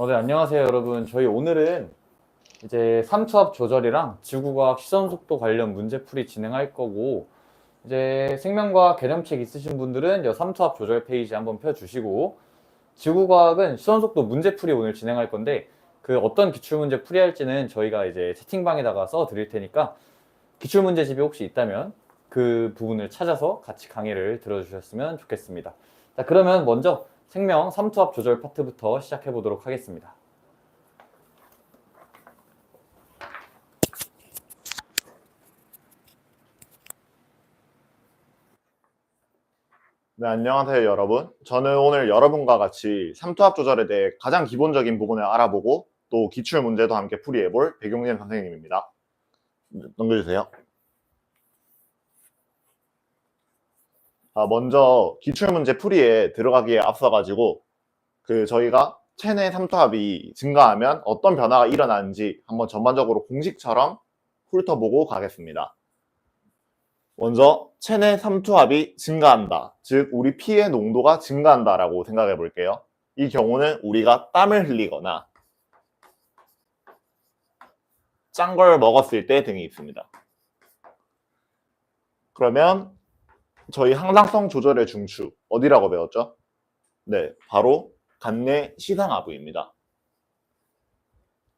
네, 안녕하세요, 여러분. 저희 오늘은 이제 삼투압 조절이랑 지구과학 시선속도 관련 문제풀이 진행할 거고, 이제 생명과학 개념책 있으신 분들은 이 삼투압 조절 페이지 한번 펴주시고, 지구과학은 시선속도 문제풀이 오늘 진행할 건데, 그 어떤 기출문제 풀이할지는 저희가 이제 채팅방에다가 써 드릴 테니까, 기출문제집이 혹시 있다면 그 부분을 찾아서 같이 강의를 들어주셨으면 좋겠습니다. 자, 그러면 먼저 생명 삼투압 조절 파트부터 시작해 보도록 하겠습니다. 네, 안녕하세요, 여러분. 저는 오늘 여러분과 같이 삼투압 조절에 대해 가장 기본적인 부분을 알아보고 또 기출 문제도 함께 풀이해볼 백용진 선생님입니다. 넘겨주세요. 먼저 기출 문제 풀이에 들어가기에 앞서가지고 저희가 체내 삼투압이 증가하면 어떤 변화가 일어나는지 한번 전반적으로 공식처럼 훑어보고 가겠습니다. 먼저 체내 삼투압이 증가한다. 즉 우리 피의 농도가 증가한다라고 생각해 볼게요. 이 경우는 우리가 땀을 흘리거나 짠 걸 먹었을 때 등이 있습니다. 그러면 저희 항상성 조절의 중추 어디라고 배웠죠? 네, 바로 간내 시상하부입니다.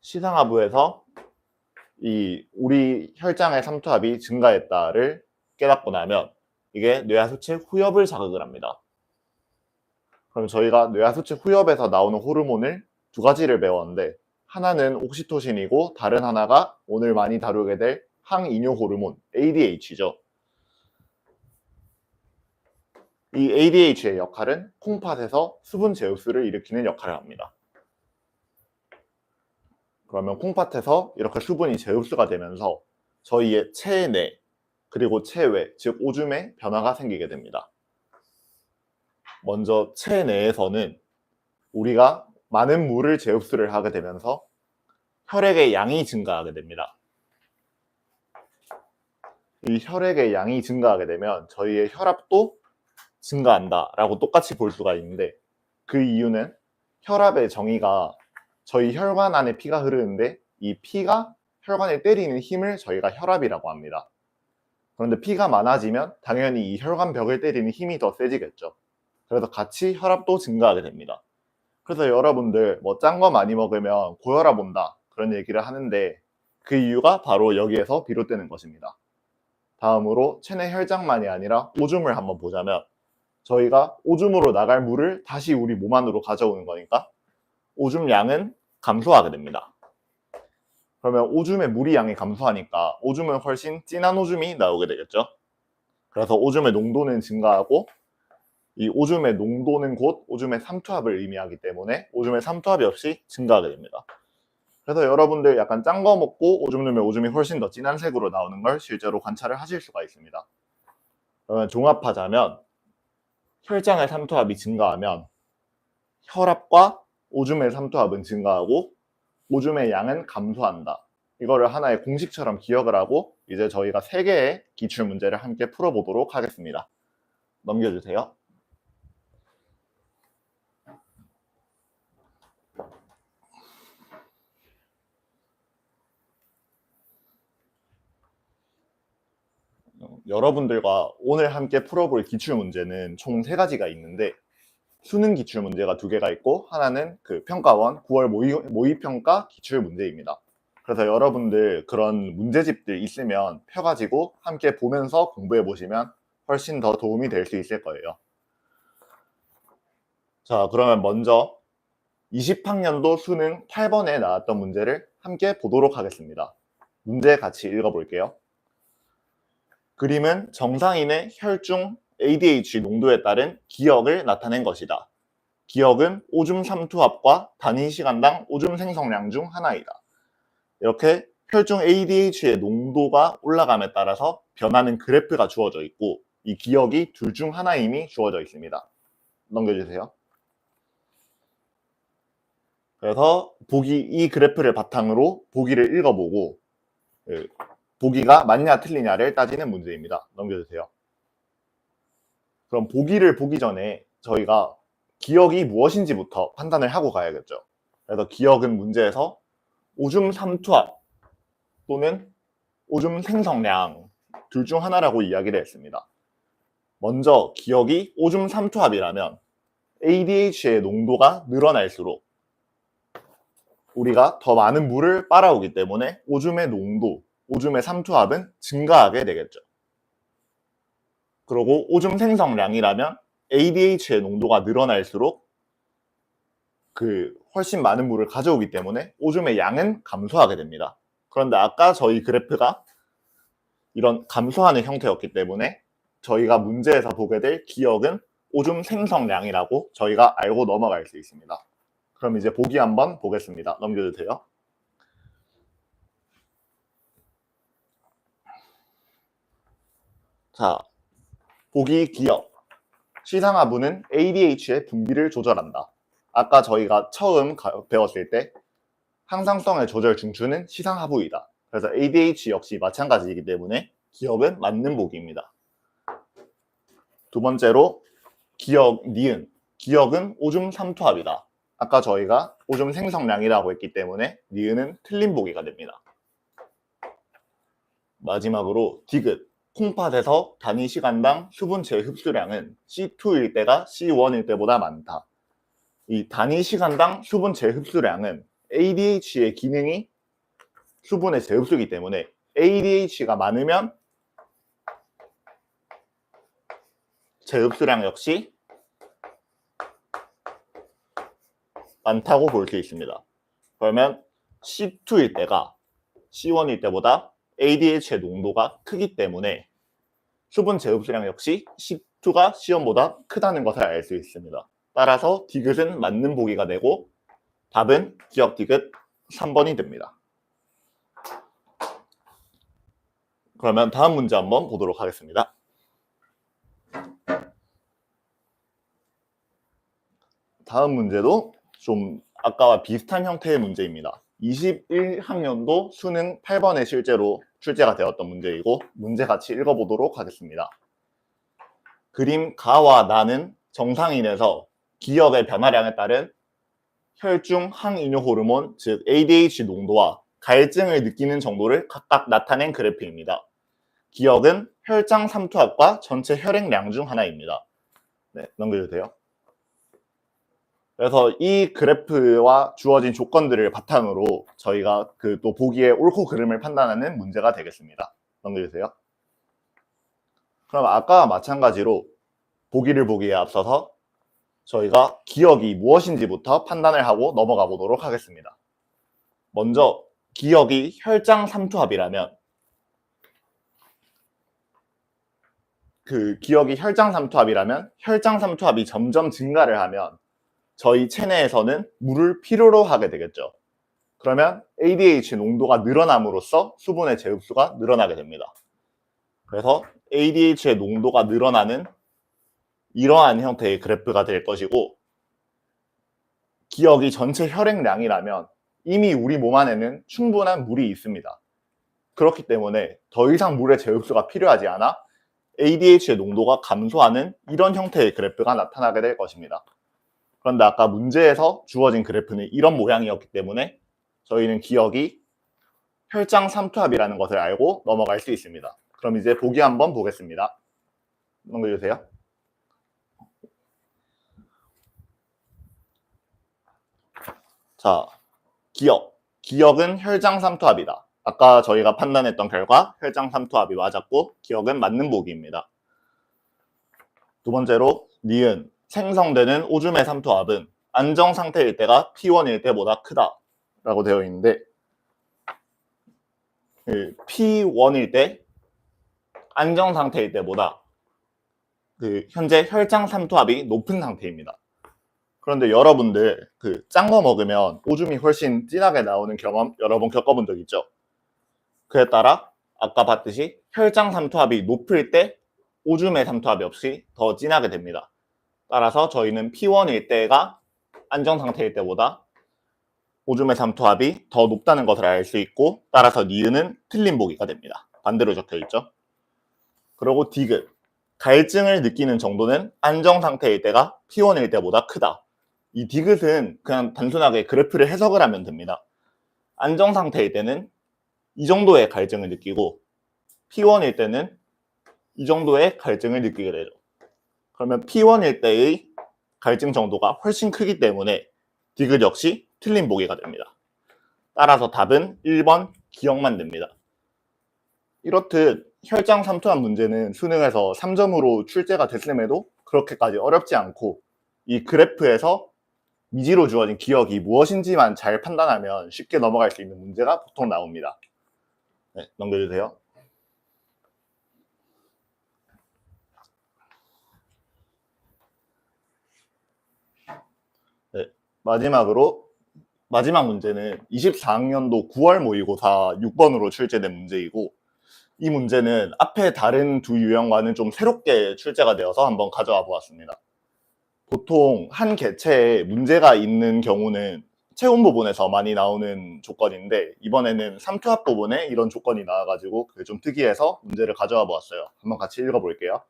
시상하부에서 우리 혈장의 삼투압이 증가했다를 깨닫고 나면 이게 뇌하수체 후엽을 자극을 합니다. 그럼 저희가 뇌하수체 후엽에서 나오는 호르몬을 두 가지를 배웠는데 하나는 옥시토신이고 다른 하나가 오늘 많이 다루게 될 항이뇨 호르몬 ADH죠. 이 ADH의 역할은 콩팥에서 수분 제흡수를 일으키는 역할을 합니다. 그러면 콩팥에서 이렇게 수분이 제흡수가 되면서 저희의 체내 그리고 체외, 즉 오줌에 변화가 생기게 됩니다. 먼저 체내에서는 우리가 많은 물을 제흡수를 하게 되면서 혈액의 양이 증가하게 됩니다. 이 혈액의 양이 증가하게 되면 저희의 혈압도 증가한다라고 똑같이 볼 수가 있는데 그 이유는 혈압의 정의가 저희 혈관 안에 피가 흐르는데 이 피가 혈관에 때리는 힘을 저희가 혈압이라고 합니다. 그런데 피가 많아지면 당연히 이 혈관 벽을 때리는 힘이 더 세지겠죠. 그래서 같이 혈압도 증가하게 됩니다. 그래서 여러분들 짠 거 많이 먹으면 고혈압 온다 그런 얘기를 하는데 그 이유가 바로 여기에서 비롯되는 것입니다. 다음으로 체내 혈장만이 아니라 오줌을 한번 보자면 저희가 오줌으로 나갈 물을 다시 우리 몸 안으로 가져오는 거니까 오줌 양은 감소하게 됩니다. 그러면 오줌의 물이 양이 감소하니까 오줌은 훨씬 진한 오줌이 나오게 되겠죠. 그래서 오줌의 농도는 증가하고 이 오줌의 농도는 곧 오줌의 삼투압을 의미하기 때문에 오줌의 삼투압이 없이 증가하게 됩니다. 그래서 여러분들 약간 짠 거 먹고 오줌 넣으면 오줌이 훨씬 더 진한 색으로 나오는 걸 실제로 관찰을 하실 수가 있습니다. 그러면 종합하자면 혈장의 삼투압이 증가하면 혈압과 오줌의 삼투압은 증가하고 오줌의 양은 감소한다. 이거를 하나의 공식처럼 기억을 하고 이제 저희가 3개의 기출 문제를 함께 풀어보도록 하겠습니다. 넘겨주세요. 여러분들과 오늘 함께 풀어볼 기출 문제는 총 3가지가 있는데 수능 기출 문제가 2개가 있고 하나는 평가원 9월 모의평가 기출 문제입니다. 그래서 여러분들 그런 문제집들 있으면 펴가지고 함께 보면서 공부해 보시면 훨씬 더 도움이 될 수 있을 거예요. 자, 그러면 먼저 20학년도 수능 8번에 나왔던 문제를 함께 보도록 하겠습니다. 문제 같이 읽어볼게요. 그림은 정상인의 혈중 ADH 농도에 따른 기억을 나타낸 것이다. 기억은 오줌 삼투압과 단위 시간당 오줌 생성량 중 하나이다. 이렇게 혈중 ADH의 농도가 올라감에 따라서 변하는 그래프가 주어져 있고 이 기억이 둘 중 하나임이 주어져 있습니다. 넘겨주세요. 그래서 이 그래프를 바탕으로 보기를 읽어보고 보기가 맞냐 틀리냐를 따지는 문제입니다. 넘겨주세요. 그럼 보기를 보기 전에 저희가 기억이 무엇인지부터 판단을 하고 가야겠죠. 그래서 기억은 문제에서 오줌 삼투압 또는 오줌 생성량 둘 중 하나라고 이야기를 했습니다. 먼저 기억이 오줌 삼투압이라면 ADH의 농도가 늘어날수록 우리가 더 많은 물을 빨아오기 때문에 오줌의 농도, 오줌의 삼투압은 증가하게 되겠죠. 그리고 오줌 생성량이라면 ADH의 농도가 늘어날수록 훨씬 많은 물을 가져오기 때문에 오줌의 양은 감소하게 됩니다. 그런데 아까 저희 그래프가 이런 감소하는 형태였기 때문에 저희가 문제에서 보게 될 기억은 오줌 생성량이라고 저희가 알고 넘어갈 수 있습니다. 그럼 이제 보기 한번 보겠습니다. 넘겨도 돼요? 자, 보기 기억. 시상하부는 ADH의 분비를 조절한다. 아까 저희가 처음 배웠을 때 항상성의 조절 중추는 시상하부이다. 그래서 ADH 역시 마찬가지이기 때문에 기억은 맞는 보기입니다. 두 번째로 기억, 니은. 기억은 오줌 삼투압이다. 아까 저희가 오줌 생성량이라고 했기 때문에 니은은 틀린 보기가 됩니다. 마지막으로 디귿. 콩팥에서 단위 시간당 수분 재흡수량은 C2일 때가 C1일 때보다 많다. 이 단위 시간당 수분 재흡수량은 ADH의 기능이 수분의 재흡수이기 때문에 ADH가 많으면 재흡수량 역시 많다고 볼 수 있습니다. 그러면 C2일 때가 C1일 때보다 ADH의 농도가 크기 때문에 수분 재흡수량 역시 C2가 C1보다 크다는 것을 알 수 있습니다. 따라서 디귿은 맞는 보기가 되고 답은 기억 디귿 3번이 됩니다. 그러면 다음 문제 한번 보도록 하겠습니다. 다음 문제도 좀 아까와 비슷한 형태의 문제입니다. 21학년도 수능 8번에 실제로 출제가 되었던 문제이고 문제 같이 읽어보도록 하겠습니다. 그림 가와 나는 정상인에서 기억의 변화량에 따른 혈중 항이뇨 호르몬, 즉 ADH 농도와 갈증을 느끼는 정도를 각각 나타낸 그래프입니다. 기억은 혈장 삼투압과 전체 혈액량 중 하나입니다. 네, 넘겨도 돼요? 그래서 이 그래프와 주어진 조건들을 바탕으로 저희가 또 보기의 옳고 그름을 판단하는 문제가 되겠습니다. 넘겨주세요. 그럼 아까와 마찬가지로 보기를 보기에 앞서서 저희가 기억이 무엇인지부터 판단을 하고 넘어가 보도록 하겠습니다. 먼저 기억이 혈장 삼투압이라면 기억이 혈장 삼투압이 점점 증가를 하면 저희 체내에서는 물을 필요로 하게 되겠죠. 그러면 ADH 농도가 늘어남으로써 수분의 재흡수가 늘어나게 됩니다. 그래서 ADH의 농도가 늘어나는 이러한 형태의 그래프가 될 것이고 기억이 전체 혈액량이라면 이미 우리 몸 안에는 충분한 물이 있습니다. 그렇기 때문에 더 이상 물의 재흡수가 필요하지 않아 ADH의 농도가 감소하는 이런 형태의 그래프가 나타나게 될 것입니다. 그런데 아까 문제에서 주어진 그래프는 이런 모양이었기 때문에 저희는 기억이 혈장 삼투압이라는 것을 알고 넘어갈 수 있습니다. 그럼 이제 보기 한번 보겠습니다. 넘겨주세요. 자, 기억은 혈장 삼투압이다. 아까 저희가 판단했던 결과 혈장 삼투압이 맞았고 기억은 맞는 보기입니다. 두 번째로 니은. 생성되는 오줌의 삼투압은 안정 상태일 때가 P1일 때보다 크다 라고 되어 있는데 P1일 때 안정 상태일 때보다 현재 혈장 삼투압이 높은 상태입니다. 그런데 여러분들 짠 거 먹으면 오줌이 훨씬 진하게 나오는 경험 여러 번 겪어본 적 있죠? 그에 따라 아까 봤듯이 혈장 삼투압이 높을 때 오줌의 삼투압이 없이 더 진하게 됩니다. 따라서 저희는 P1일 때가 안정 상태일 때보다 오줌의 삼투압이 더 높다는 것을 알 수 있고 따라서 니은은 틀린 보기가 됩니다. 반대로 적혀 있죠. 그리고 디귿. 갈증을 느끼는 정도는 안정 상태일 때가 P1일 때보다 크다. 이 디귿은 그냥 단순하게 그래프를 해석을 하면 됩니다. 안정 상태일 때는 이 정도의 갈증을 느끼고 P1일 때는 이 정도의 갈증을 느끼게 되죠. 그러면 P1일 때의 갈증 정도가 훨씬 크기 때문에 디귿 역시 틀린 보기가 됩니다. 따라서 답은 1번 기억만 됩니다. 이렇듯 혈장 삼투압 문제는 수능에서 3점으로 출제가 됐음에도 그렇게까지 어렵지 않고 이 그래프에서 미지로 주어진 기억이 무엇인지만 잘 판단하면 쉽게 넘어갈 수 있는 문제가 보통 나옵니다. 네, 넘겨주세요. 네, 마지막 문제는 24학년도 9월 모의고사 6번으로 출제된 문제이고 이 문제는 앞에 다른 두 유형과는 좀 새롭게 출제가 되어서 한번 가져와 보았습니다. 보통 한 개체에 문제가 있는 경우는 체온 부분에서 많이 나오는 조건인데 이번에는 삼투압 부분에 이런 조건이 나와가지고 그게 좀 특이해서 문제를 가져와 보았어요. 한번 같이 읽어볼게요.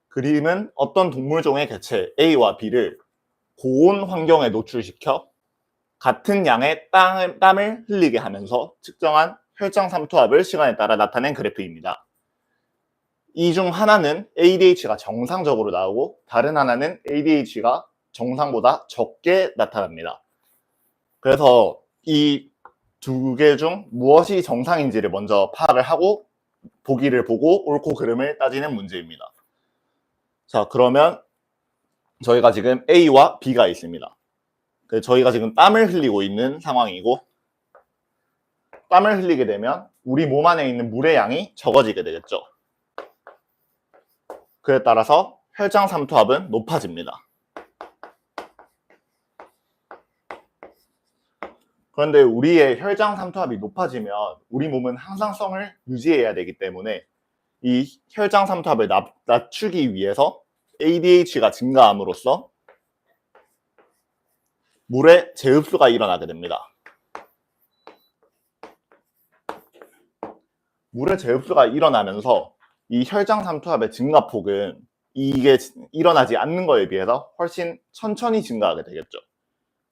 그림은 어떤 동물종의 개체 A와 B를 고온 환경에 노출시켜 같은 양의 땀을 흘리게 하면서 측정한 혈장 삼투압을 시간에 따라 나타낸 그래프입니다. 이 중 하나는 ADH가 정상적으로 나오고 다른 하나는 ADH가 정상보다 적게 나타납니다. 그래서 이 두 개 중 무엇이 정상인지를 먼저 파악을 하고 보기를 보고 옳고 그름을 따지는 문제입니다. 자, 그러면 저희가 지금 A와 B가 있습니다. 저희가 지금 땀을 흘리고 있는 상황이고 땀을 흘리게 되면 우리 몸 안에 있는 물의 양이 적어지게 되겠죠. 그에 따라서 혈장 삼투압은 높아집니다. 그런데 우리의 혈장 삼투압이 높아지면 우리 몸은 항상성을 유지해야 되기 때문에 이 혈장 삼투압을 낮추기 위해서 ADH가 증가함으로써 물의 재흡수가 일어나게 됩니다. 물의 재흡수가 일어나면서 이 혈장 삼투압의 증가폭은 이게 일어나지 않는 거에 비해서 훨씬 천천히 증가하게 되겠죠.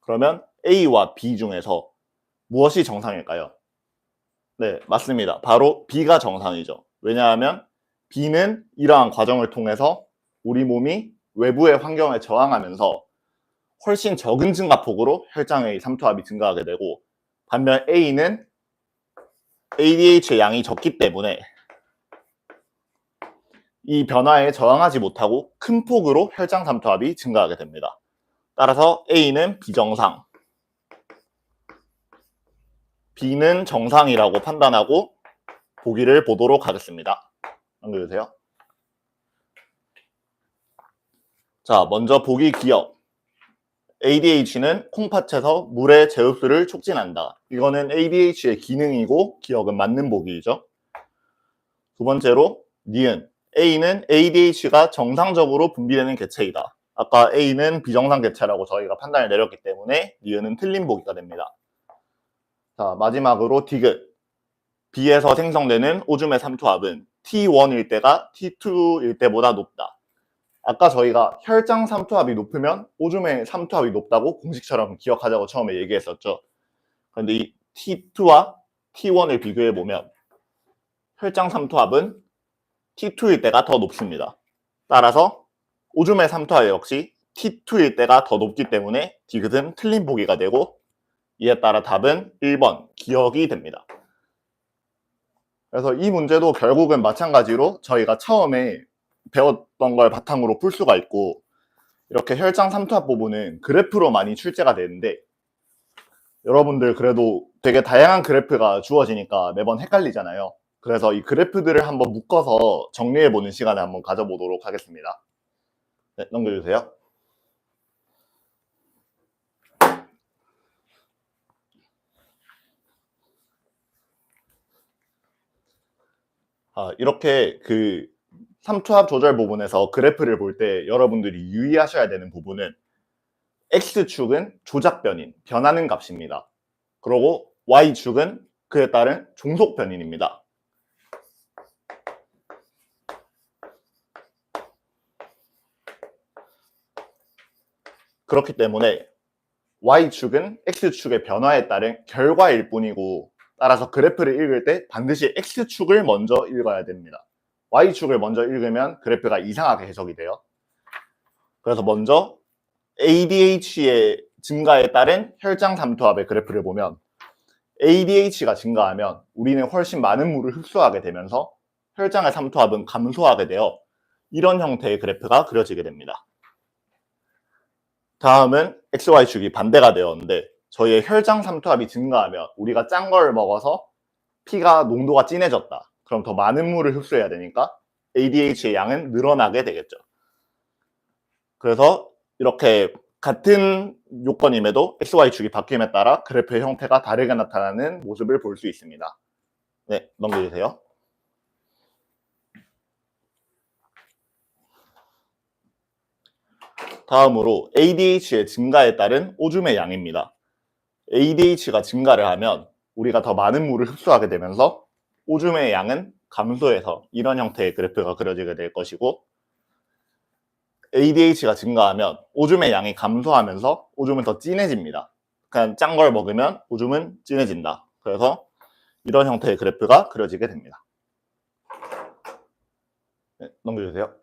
그러면 A와 B 중에서 무엇이 정상일까요? 네, 맞습니다. 바로 B가 정상이죠. 왜냐하면 B는 이러한 과정을 통해서 우리 몸이 외부의 환경에 저항하면서 훨씬 적은 증가폭으로 혈장의 삼투압이 증가하게 되고 반면 A는 ADH의 양이 적기 때문에 이 변화에 저항하지 못하고 큰 폭으로 혈장 삼투압이 증가하게 됩니다. 따라서 A는 비정상, B는 정상이라고 판단하고 보기를 보도록 하겠습니다. 넘겨주세요. 자, 먼저 보기 기억. ADH는 콩팥에서 물의 재흡수를 촉진한다. 이거는 ADH의 기능이고 기억은 맞는 보기이죠. 두 번째로 니은. A는 ADH가 정상적으로 분비되는 개체이다. 아까 A는 비정상 개체라고 저희가 판단을 내렸기 때문에 니은은 틀린 보기가 됩니다. 자, 마지막으로 디귿. B에서 생성되는 오줌의 삼투압은 T1일 때가 T2일 때보다 높다. 아까 저희가 혈장 삼투압이 높으면 오줌의 삼투압이 높다고 공식처럼 기억하자고 처음에 얘기했었죠. 그런데 이 T2와 T1을 비교해 보면 혈장 삼투압은 T2일 때가 더 높습니다. 따라서 오줌의 삼투압 역시 T2일 때가 더 높기 때문에 디귿은 틀린 보기가 되고 이에 따라 답은 1번 기억이 됩니다. 그래서 이 문제도 결국은 마찬가지로 저희가 처음에 배웠던 걸 바탕으로 풀 수가 있고 이렇게 혈장 삼투압 부분은 그래프로 많이 출제가 되는데 여러분들 그래도 되게 다양한 그래프가 주어지니까 매번 헷갈리잖아요. 그래서 이 그래프들을 한번 묶어서 정리해보는 시간을 한번 가져보도록 하겠습니다. 네, 넘겨주세요. 이렇게 그 삼투압 조절 부분에서 그래프를 볼 때 여러분들이 유의하셔야 되는 부분은 X축은 조작 변인, 변하는 값입니다. 그리고 Y축은 그에 따른 종속 변인입니다. 그렇기 때문에 Y축은 X축의 변화에 따른 결과일 뿐이고, 따라서 그래프를 읽을 때 반드시 X축을 먼저 읽어야 됩니다. Y축을 먼저 읽으면 그래프가 이상하게 해석이 돼요. 그래서 먼저 ADH의 증가에 따른 혈장 삼투압의 그래프를 보면, ADH가 증가하면 우리는 훨씬 많은 물을 흡수하게 되면서 혈장의 삼투압은 감소하게 되어 이런 형태의 그래프가 그려지게 됩니다. 다음은 XY축이 반대가 되었는데, 저희의 혈장 삼투압이 증가하면 우리가 짠 걸 먹어서 피가 농도가 진해졌다. 그럼 더 많은 물을 흡수해야 되니까 ADH의 양은 늘어나게 되겠죠. 그래서 이렇게 같은 요건임에도 XY축이 바뀜에 따라 그래프의 형태가 다르게 나타나는 모습을 볼 수 있습니다. 네, 넘겨주세요. 다음으로 ADH의 증가에 따른 오줌의 양입니다. ADH가 증가를 하면 우리가 더 많은 물을 흡수하게 되면서 오줌의 양은 감소해서 이런 형태의 그래프가 그려지게 될 것이고, ADH가 증가하면 오줌의 양이 감소하면서 오줌은 더 진해집니다. 그냥 짠 걸 먹으면 오줌은 진해진다. 그래서 이런 형태의 그래프가 그려지게 됩니다. 네, 넘겨주세요.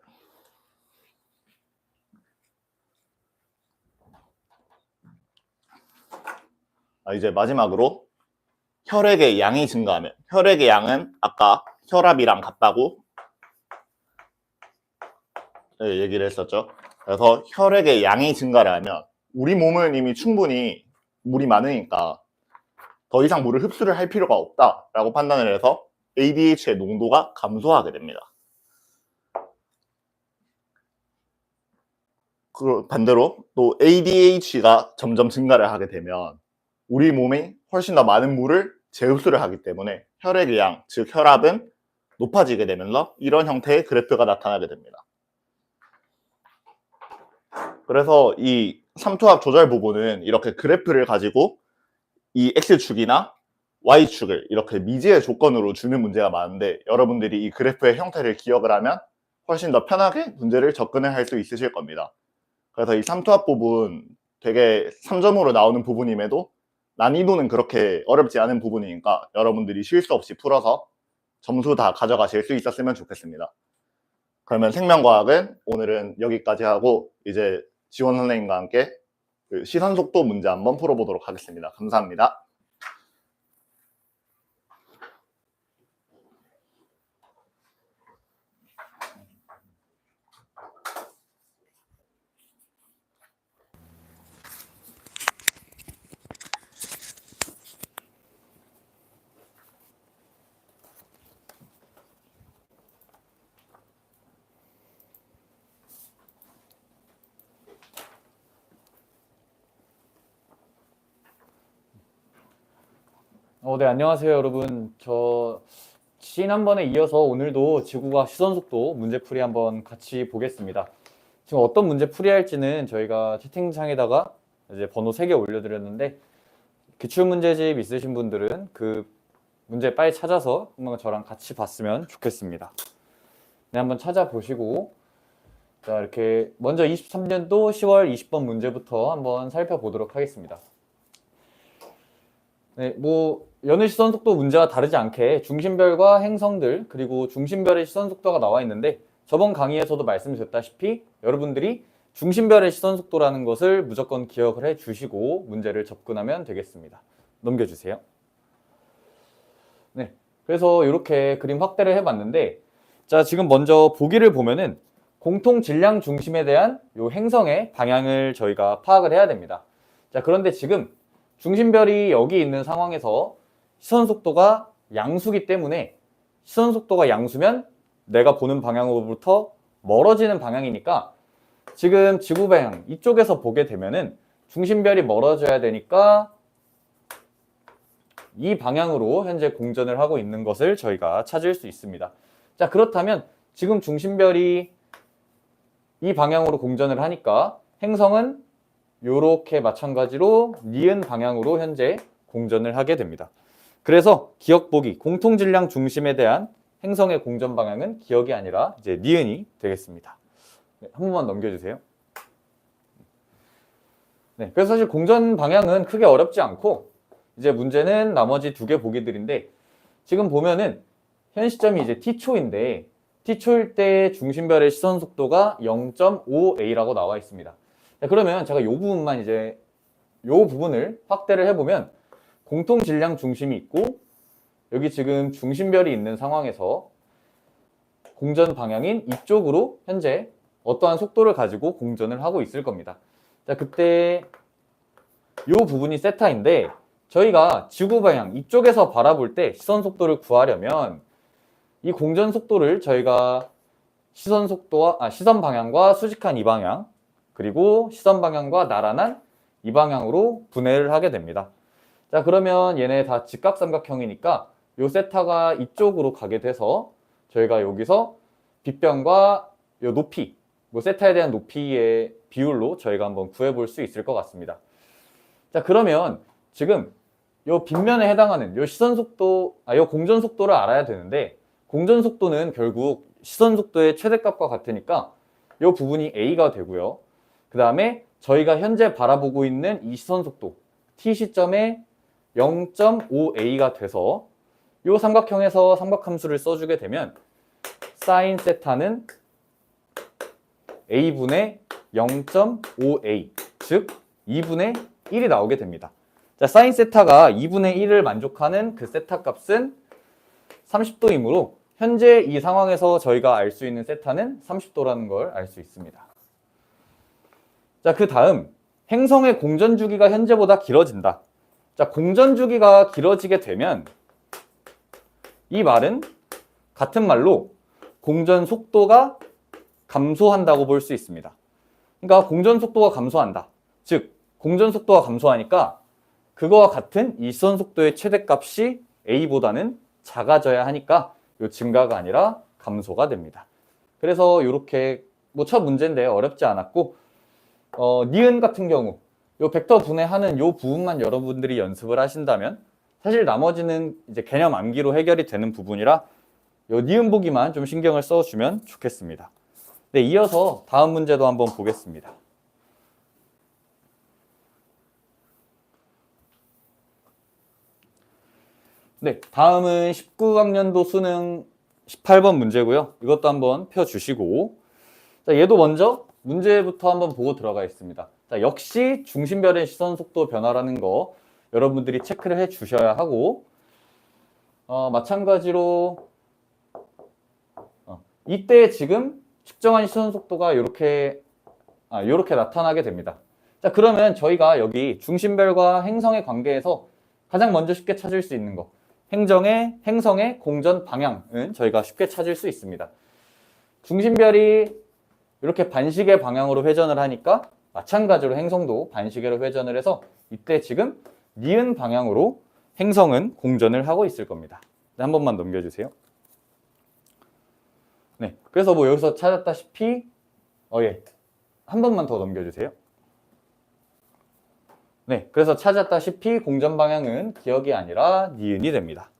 이제 마지막으로 혈액의 양이 증가하면, 혈액의 양은 아까 혈압이랑 같다고 얘기를 했었죠. 그래서 혈액의 양이 증가를 하면 우리 몸은 이미 충분히 물이 많으니까 더 이상 물을 흡수를 할 필요가 없다라고 판단을 해서 ADH의 농도가 감소하게 됩니다. 그 반대로 또 ADH가 점점 증가를 하게 되면 우리 몸이 훨씬 더 많은 물을 재흡수를 하기 때문에 혈액의 양, 즉 혈압은 높아지게 되면서 이런 형태의 그래프가 나타나게 됩니다. 그래서 이 삼투압 조절 부분은 이렇게 그래프를 가지고 이 X축이나 Y축을 이렇게 미지의 조건으로 주는 문제가 많은데, 여러분들이 이 그래프의 형태를 기억을 하면 훨씬 더 편하게 문제를 접근을 할 수 있으실 겁니다. 그래서 이 삼투압 부분 되게 3점으로 나오는 부분임에도 난이도는 그렇게 어렵지 않은 부분이니까 여러분들이 실수 없이 풀어서 점수 다 가져가실 수 있었으면 좋겠습니다. 그러면 생명과학은 오늘은 여기까지 하고 이제 지원 선생님과 함께 그 시선 속도 문제 한번 풀어보도록 하겠습니다. 감사합니다. 네, 안녕하세요, 여러분. 지난번에 이어서 오늘도 지구과학 시선속도 문제풀이 한번 같이 보겠습니다. 지금 어떤 문제풀이 할지는 저희가 채팅창에다가 이제 번호 3개 올려드렸는데, 기출문제집 있으신 분들은 그 문제 빨리 찾아서 한번 저랑 같이 봤으면 좋겠습니다. 네, 한번 찾아보시고, 자, 이렇게 먼저 23년도 10월 20번 문제부터 한번 살펴보도록 하겠습니다. 네, 연의 시선 속도 문제와 다르지 않게 중심별과 행성들, 그리고 중심별의 시선 속도가 나와 있는데, 저번 강의에서도 말씀드렸다시피 여러분들이 중심별의 시선 속도라는 것을 무조건 기억을 해 주시고 문제를 접근하면 되겠습니다. 넘겨주세요. 네, 그래서 이렇게 그림 확대를 해봤는데, 자, 지금 먼저 보기를 보면은 공통 질량 중심에 대한 요 행성의 방향을 저희가 파악을 해야 됩니다. 자, 그런데 지금 중심별이 여기 있는 상황에서 시선 속도가 양수기 때문에, 시선 속도가 양수면 내가 보는 방향으로부터 멀어지는 방향이니까 지금 지구 방향 이쪽에서 보게 되면은 중심별이 멀어져야 되니까 이 방향으로 현재 공전을 하고 있는 것을 저희가 찾을 수 있습니다. 자, 그렇다면 지금 중심별이 이 방향으로 공전을 하니까 행성은 이렇게 마찬가지로 니은 방향으로 현재 공전을 하게 됩니다. 그래서 기억보기, 공통질량 중심에 대한 행성의 공전 방향은 기억이 아니라 이제 니은이 되겠습니다. 네, 한 번만 넘겨주세요. 네, 그래서 사실 공전 방향은 크게 어렵지 않고 이제 문제는 나머지 두 개 보기들인데 지금 보면은 현 시점이 이제 t초인데 t초일 때 중심별의 시선 속도가 0.5a라고 나와 있습니다. 자, 그러면 제가 이 부분만 이제 이 부분을 확대를 해보면 공통 질량 중심이 있고 여기 지금 중심별이 있는 상황에서 공전 방향인 이쪽으로 현재 어떠한 속도를 가지고 공전을 하고 있을 겁니다. 자, 그때 이 부분이 세타인데 저희가 지구 방향 이쪽에서 바라볼 때 시선 속도를 구하려면 이 공전 속도를 저희가 시선 속도와 시선 방향과 수직한 이 방향 그리고 시선 방향과 나란한 이 방향으로 분해를 하게 됩니다. 자, 그러면 얘네 다 직각삼각형이니까 요 세타가 이쪽으로 가게 돼서 저희가 여기서 빗변과 요 높이, 뭐 세타에 대한 높이의 비율로 저희가 한번 구해볼 수 있을 것 같습니다. 자, 그러면 지금 요 빗면에 해당하는 요 시선 속도, 요 공전 속도를 알아야 되는데 공전 속도는 결국 시선 속도의 최대값과 같으니까 요 부분이 a가 되고요. 그 다음에 저희가 현재 바라보고 있는 이 시선 속도 t 시점에 0.5a가 돼서 요 삼각형에서 삼각함수를 써주게 되면 사인 세타는 a분의 0.5a 즉 2분의 1이 나오게 됩니다. 자, 사인 세타가 2분의 1을 만족하는 그 세타 값은 30도이므로 현재 이 상황에서 저희가 알 수 있는 세타는 30도라는 걸 알 수 있습니다. 자, 그 다음 행성의 공전 주기가 현재보다 길어진다. 자, 공전 주기가 길어지게 되면 이 말은 같은 말로 공전 속도가 감소한다고 볼 수 있습니다. 그러니까 공전 속도가 감소한다. 즉 공전 속도가 감소하니까 그거와 같은 이 시선 속도의 최대값이 a보다는 작아져야 하니까 요 증가가 아니라 감소가 됩니다. 그래서 이렇게 뭐 첫 문제인데 어렵지 않았고 니은 같은 경우 요 벡터 분해하는 요 부분만 여러분들이 연습을 하신다면 사실 나머지는 이제 개념 암기로 해결이 되는 부분이라 요 니은 보기만 좀 신경을 써주면 좋겠습니다. 네, 이어서 다음 문제도 한번 보겠습니다. 네, 다음은 19학년도 수능 18번 문제고요. 이것도 한번 펴주시고 자, 얘도 먼저 문제부터 한번 보고 들어가겠습니다. 자, 역시 중심별의 시선 속도 변화라는 거 여러분들이 체크를 해 주셔야 하고 마찬가지로 이때 지금 측정한 시선 속도가 이렇게 나타나게 됩니다. 자, 그러면 저희가 여기 중심별과 행성의 관계에서 가장 먼저 쉽게 찾을 수 있는 거 행성의 공전 방향은 저희가 쉽게 찾을 수 있습니다. 중심별이 이렇게 반시계 방향으로 회전을 하니까 마찬가지로 행성도 반시계로 회전을 해서 이때 지금 니은 방향으로 행성은 공전을 하고 있을 겁니다. 한 번만 넘겨주세요. 네, 그래서 뭐 여기서 찾았다시피 한 번만 더 넘겨주세요. 네, 그래서 찾았다시피 공전 방향은 기억이 아니라 니은이 됩니다.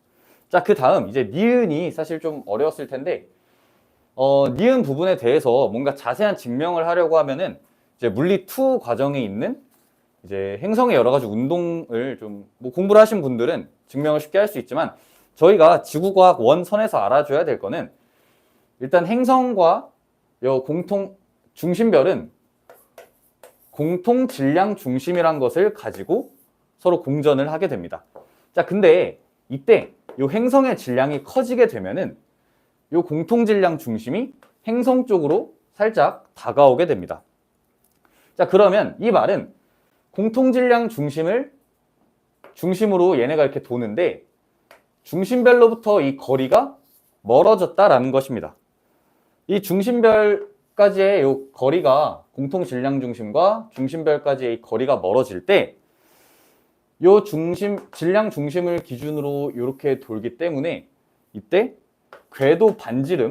자, 그 다음 이제 니은이 사실 좀 어려웠을 텐데 니은 부분에 대해서 뭔가 자세한 증명을 하려고 하면은 이제 물리 2 과정에 있는 이제 행성의 여러 가지 운동을 좀 뭐 공부를 하신 분들은 증명을 쉽게 할 수 있지만 저희가 지구과학 원선에서 알아줘야 될 거는 일단 행성과 공통 중심별은 공통 질량 중심이란 것을 가지고 서로 공전을 하게 됩니다. 자, 근데 이때 이 행성의 질량이 커지게 되면은 이 공통 질량 중심이 행성 쪽으로 살짝 다가오게 됩니다. 자, 그러면 이 말은 공통 질량 중심으로 얘네가 이렇게 도는데 중심별로부터 이 거리가 멀어졌다라는 것입니다. 이 중심별까지의 이 거리가 공통 질량 중심과 중심별까지의 이 거리가 멀어질 때 이 질량 중심을 기준으로 이렇게 돌기 때문에 이때 궤도 반지름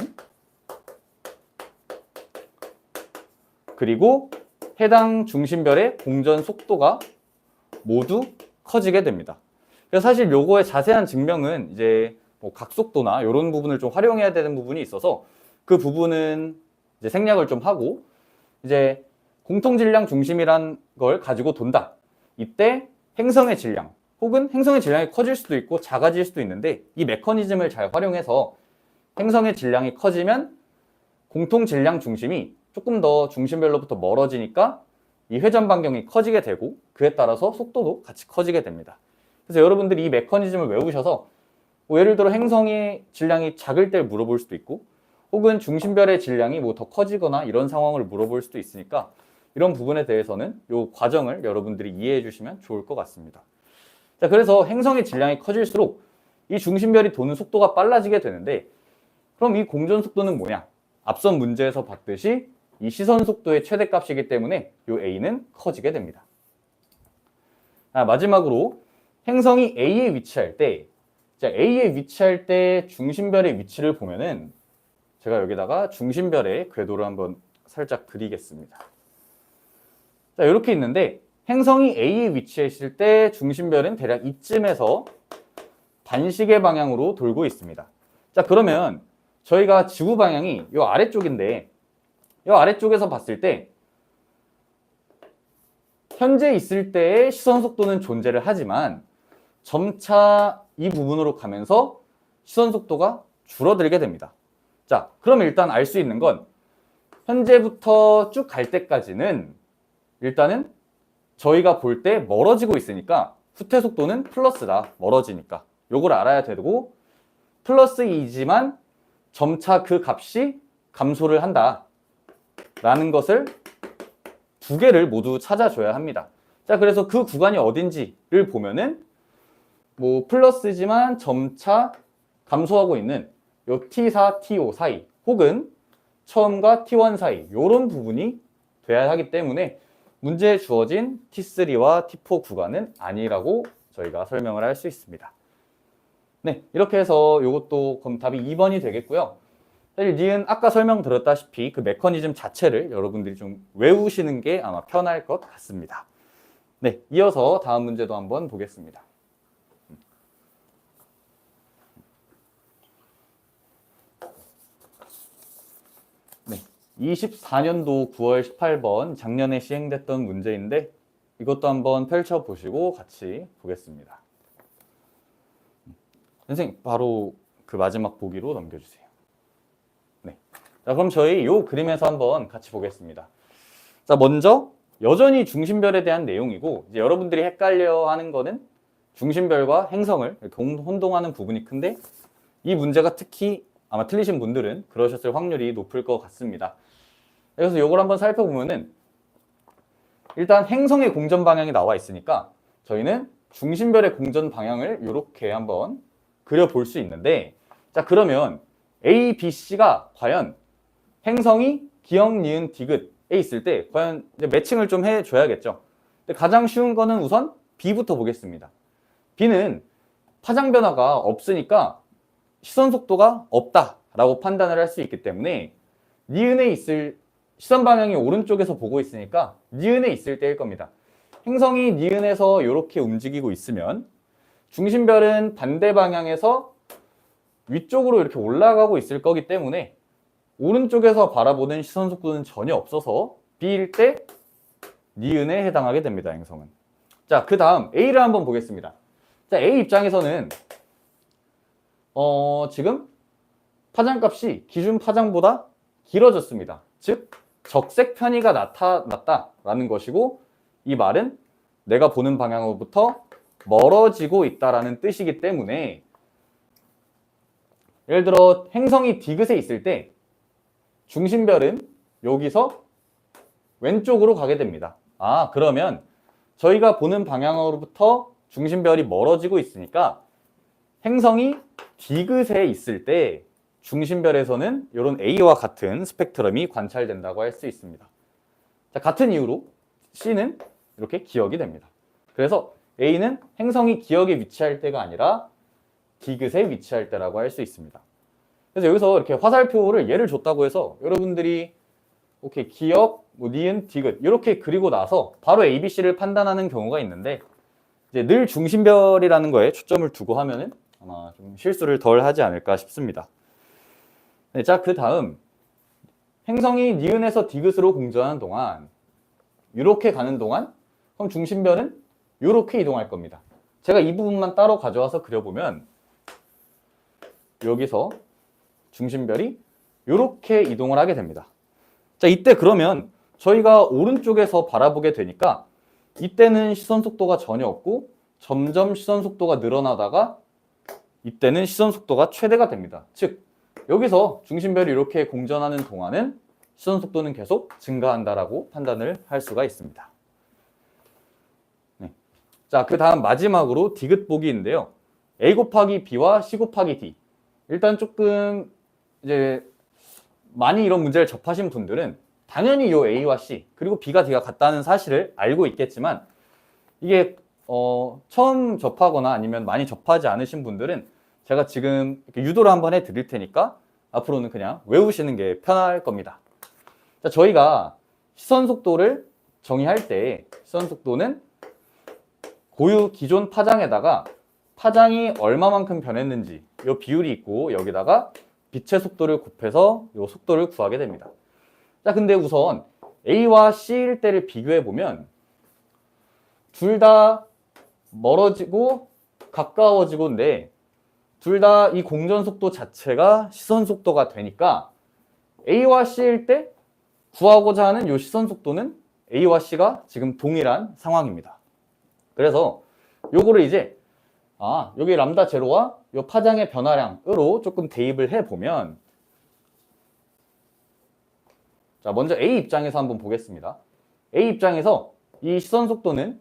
그리고 해당 중심별의 공전 속도가 모두 커지게 됩니다. 그래서 사실 요거의 자세한 증명은 이제 뭐 각속도나 이런 부분을 좀 활용해야 되는 부분이 있어서 그 부분은 이제 생략을 좀 하고 이제 공통질량 중심이란 걸 가지고 돈다. 이때 행성의 질량 혹은 행성의 질량이 커질 수도 있고 작아질 수도 있는데 이 메커니즘을 잘 활용해서 행성의 질량이 커지면 공통질량 중심이 조금 더 중심별로부터 멀어지니까 이 회전 반경이 커지게 되고 그에 따라서 속도도 같이 커지게 됩니다. 그래서 여러분들이 이 메커니즘을 외우셔서 뭐 예를 들어 행성의 질량이 작을 때 물어볼 수도 있고 혹은 중심별의 질량이 뭐 더 커지거나 이런 상황을 물어볼 수도 있으니까 이런 부분에 대해서는 이 과정을 여러분들이 이해해 주시면 좋을 것 같습니다. 자, 그래서 행성의 질량이 커질수록 이 중심별이 도는 속도가 빨라지게 되는데 그럼 이 공전 속도는 뭐냐? 앞선 문제에서 봤듯이 이 시선 속도의 최대값이기 때문에 이 A는 커지게 됩니다. 마지막으로 행성이 A에 위치할 때 A에 위치할 때 중심별의 위치를 보면은 제가 여기다가 중심별의 궤도를 한번 살짝 그리겠습니다. 자, 이렇게 있는데 행성이 A에 위치했을 때 중심별은 대략 이쯤에서 단시계 방향으로 돌고 있습니다. 자, 그러면 저희가 지구 방향이 이 아래쪽인데 이 아래쪽에서 봤을 때 현재 있을 때의 시선 속도는 존재를 하지만 점차 이 부분으로 가면서 시선 속도가 줄어들게 됩니다. 자, 그럼 일단 알 수 있는 건 현재부터 쭉 갈 때까지는 일단은 저희가 볼 때 멀어지고 있으니까 후퇴 속도는 플러스다. 멀어지니까. 요걸 알아야 되고 플러스이지만 점차 그 값이 감소를 한다. 라는 것을 두 개를 모두 찾아줘야 합니다. 자, 그래서 그 구간이 어딘지를 보면은 뭐 플러스지만 점차 감소하고 있는 요 T4, T5 사이 혹은 처음과 T1 사이 요런 부분이 돼야 하기 때문에 문제에 주어진 T3와 T4 구간은 아니라고 저희가 설명을 할 수 있습니다. 네, 이렇게 해서 이것도 그럼 답이 2번이 되겠고요. 사실 니은 아까 설명드렸다시피 그 메커니즘 자체를 여러분들이 좀 외우시는 게 아마 편할 것 같습니다. 네, 이어서 다음 문제도 한번 보겠습니다. 네, 24년도 9월 18번 작년에 시행됐던 문제인데 이것도 한번 펼쳐보시고 같이 보겠습니다. 선생님, 바로 그 마지막 보기로 넘겨주세요. 네. 자, 그럼 저희 이 그림에서 한번 같이 보겠습니다. 자, 먼저 여전히 중심별에 대한 내용이고 이제 여러분들이 헷갈려 하는 거는 중심별과 행성을 이렇게 혼동하는 부분이 큰데 이 문제가 특히 아마 틀리신 분들은 그러셨을 확률이 높을 것 같습니다. 그래서 이걸 한번 살펴보면은 일단 행성의 공전 방향이 나와 있으니까 저희는 중심별의 공전 방향을 이렇게 한번 그려볼 수 있는데 자, 그러면 A, B, C가 과연 행성이 기역, 니은, 디귿에 있을 때 과연 이제 매칭을 좀 해줘야겠죠. 근데 가장 쉬운 거는 우선 B부터 보겠습니다. B는 파장 변화가 없으니까 시선 속도가 없다라고 판단을 할 수 있기 때문에 니은에 있을 시선 방향이 오른쪽에서 보고 있으니까 니은에 있을 때일 겁니다. 행성이 니은에서 이렇게 움직이고 있으면 중심별은 반대 방향에서 위쪽으로 이렇게 올라가고 있을 거기 때문에 오른쪽에서 바라보는 시선 속도는 전혀 없어서 B일 때 니은에 해당하게 됩니다. 행성은. 자, 그 다음 A를 한번 보겠습니다. 자, A 입장에서는 지금 파장값이 기준 파장보다 길어졌습니다. 즉 적색 편의가 나타났다라는 것이고 이 말은 내가 보는 방향으로부터 멀어지고 있다라는 뜻이기 때문에 예를 들어 행성이 디귿에 있을 때 중심별은 여기서 왼쪽으로 가게 됩니다. 아, 그러면 저희가 보는 방향으로부터 중심별이 멀어지고 있으니까 행성이 디귿에 있을 때 중심별에서는 이런 A와 같은 스펙트럼이 관찰된다고 할 수 있습니다. 자, 같은 이유로 C는 이렇게 기역이 됩니다. 그래서 A는 행성이 기역에 위치할 때가 아니라 디귿에 위치할 때라고 할 수 있습니다. 그래서 여기서 이렇게 화살표를 예를 줬다고 해서 여러분들이 오케이 기역, 니은, 디귿 이렇게 그리고 나서 바로 A, B, C를 판단하는 경우가 있는데 이제 늘 중심별이라는 거에 초점을 두고 하면은 아마 좀 실수를 덜 하지 않을까 싶습니다. 네, 자, 그 다음 행성이 니은에서 디귿으로 공전하는 동안 이렇게 가는 동안 그럼 중심별은 이렇게 이동할 겁니다. 제가 이 부분만 따로 가져와서 그려보면 여기서 중심별이 이렇게 이동을 하게 됩니다. 자, 이때 그러면 저희가 오른쪽에서 바라보게 되니까 이때는 시선 속도가 전혀 없고 점점 시선 속도가 늘어나다가 이때는 시선 속도가 최대가 됩니다. 즉 여기서 중심별이 이렇게 공전하는 동안은 시선 속도는 계속 증가한다라고 판단을 할 수가 있습니다. 네. 자, 그 다음 마지막으로 디귿 보기인데요. A 곱하기 B와 C 곱하기 D. 일단 조금 이제 많이 이런 문제를 접하신 분들은 당연히 요 A와 C 그리고 B가 D가 같다는 사실을 알고 있겠지만 이게 처음 접하거나 아니면 많이 접하지 않으신 분들은 제가 지금 이렇게 유도를 한번 해드릴 테니까 앞으로는 그냥 외우시는 게 편할 겁니다. 자, 저희가 시선 속도를 정의할 때 시선 속도는 고유 기존 파장에다가 파장이 얼마만큼 변했는지 이 비율이 있고 여기다가 빛의 속도를 곱해서 이 속도를 구하게 됩니다. 자, 근데 우선 A와 C일 때를 비교해 보면 둘 다 멀어지고 가까워지고인데 둘 다 이 공전 속도 자체가 시선 속도가 되니까 A와 C일 때 구하고자 하는 이 시선 속도는 A와 C가 지금 동일한 상황입니다. 그래서 요거를 이제 여기 람다 제로와 요 파장의 변화량으로 조금 대입을 해보면 자, 먼저 A 입장에서 한번 보겠습니다. A 입장에서 이 시선 속도는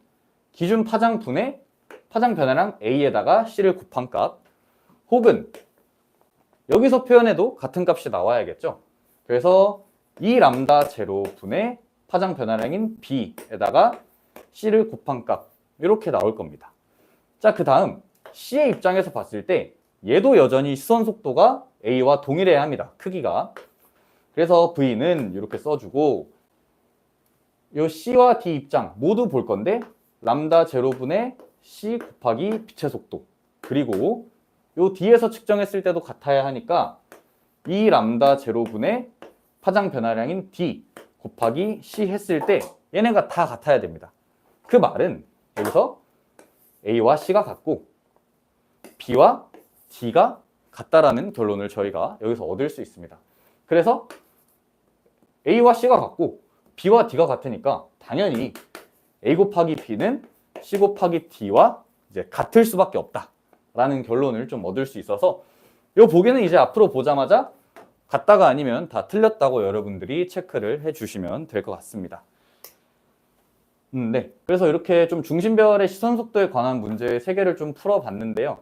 기준 파장 분의 파장 변화량 A에다가 C를 곱한 값 혹은 여기서 표현해도 같은 값이 나와야겠죠. 그래서 이 람다 제로 분의 파장 변화량인 B에다가 C를 곱한 값 이렇게 나올 겁니다. 자, 그 다음 C의 입장에서 봤을 때 얘도 여전히 시선 속도가 A와 동일해야 합니다. 크기가. 그래서 V는 이렇게 써주고 요 C와 D 입장 모두 볼 건데 람다 제로분의 C 곱하기 빛의 속도 그리고 요 D에서 측정했을 때도 같아야 하니까 이 람다 제로분의 파장 변화량인 D 곱하기 C 했을 때 얘네가 다 같아야 됩니다. 그 말은 여기서 A와 C가 같고 B와 D가 같다라는 결론을 저희가 여기서 얻을 수 있습니다. 그래서 A와 C가 같고 B와 D가 같으니까 당연히 A 곱하기 B는 C 곱하기 D와 이제 같을 수밖에 없다라는 결론을 좀 얻을 수 있어서 이 보기는 이제 앞으로 보자마자 같다가 아니면 다 틀렸다고 여러분들이 체크를 해주시면 될 것 같습니다. 네, 그래서 이렇게 좀 중심별의 시선 속도에 관한 문제 3개를 좀 풀어봤는데요.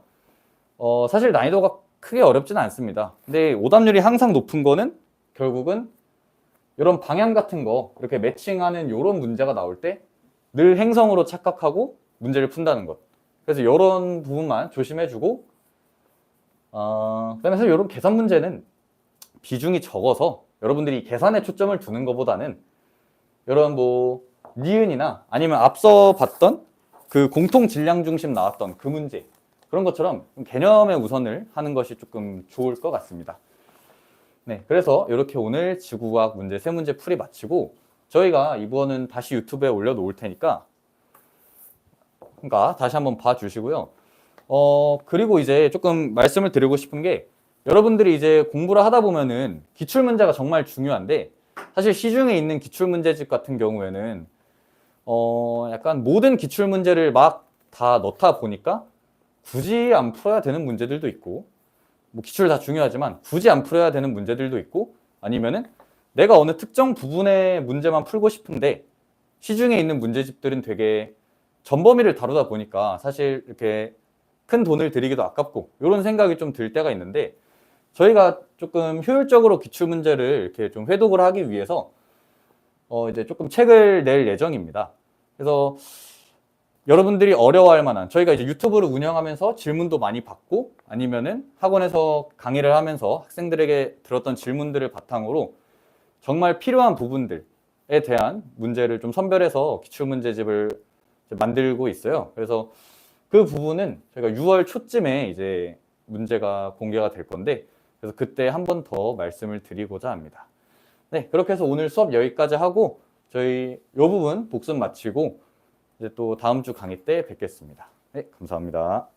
사실 난이도가 크게 어렵지는 않습니다. 근데 오답률이 항상 높은 거는 결국은 이런 방향 같은 거 이렇게 매칭하는 이런 문제가 나올 때 늘 행성으로 착각하고 문제를 푼다는 것. 그래서 이런 부분만 조심해주고 그다음에 사실 이런 계산 문제는 비중이 적어서 여러분들이 계산에 초점을 두는 것보다는 이런 뭐 니은이나 아니면 앞서 봤던 그 공통 질량 중심 나왔던 그 문제 그런 것처럼 개념에 우선을 하는 것이 조금 좋을 것 같습니다. 네, 그래서 이렇게 오늘 지구과학 문제 3문제 풀이 마치고 저희가 이번은 다시 유튜브에 올려놓을 테니까 그러니까 다시 한번 봐주시고요. 그리고 이제 조금 말씀을 드리고 싶은 게 여러분들이 이제 공부를 하다 보면은 기출문제가 정말 중요한데 사실 시중에 있는 기출문제집 같은 경우에는 약간 모든 기출문제를 막 다 넣다 보니까 굳이 안 풀어야 되는 문제들도 있고 뭐 기출 다 중요하지만 굳이 안 풀어야 되는 문제들도 있고 아니면은 내가 어느 특정 부분의 문제만 풀고 싶은데 시중에 있는 문제집들은 되게 전범위를 다루다 보니까 사실 이렇게 큰 돈을 들이기도 아깝고 이런 생각이 좀 들 때가 있는데 저희가 조금 효율적으로 기출문제를 이렇게 좀 회독을 하기 위해서 이제 조금 책을 낼 예정입니다. 그래서 여러분들이 어려워할 만한 저희가 이제 유튜브를 운영하면서 질문도 많이 받고 아니면은 학원에서 강의를 하면서 학생들에게 들었던 질문들을 바탕으로 정말 필요한 부분들에 대한 문제를 좀 선별해서 기출문제집을 만들고 있어요. 그래서 그 부분은 저희가 6월 초쯤에 이제 문제가 공개가 될 건데 그래서 그때 한 번 더 말씀을 드리고자 합니다. 네, 그렇게 해서 오늘 수업 여기까지 하고 저희 이 부분 복습 마치고 이제 또 다음 주 강의 때 뵙겠습니다. 네, 감사합니다.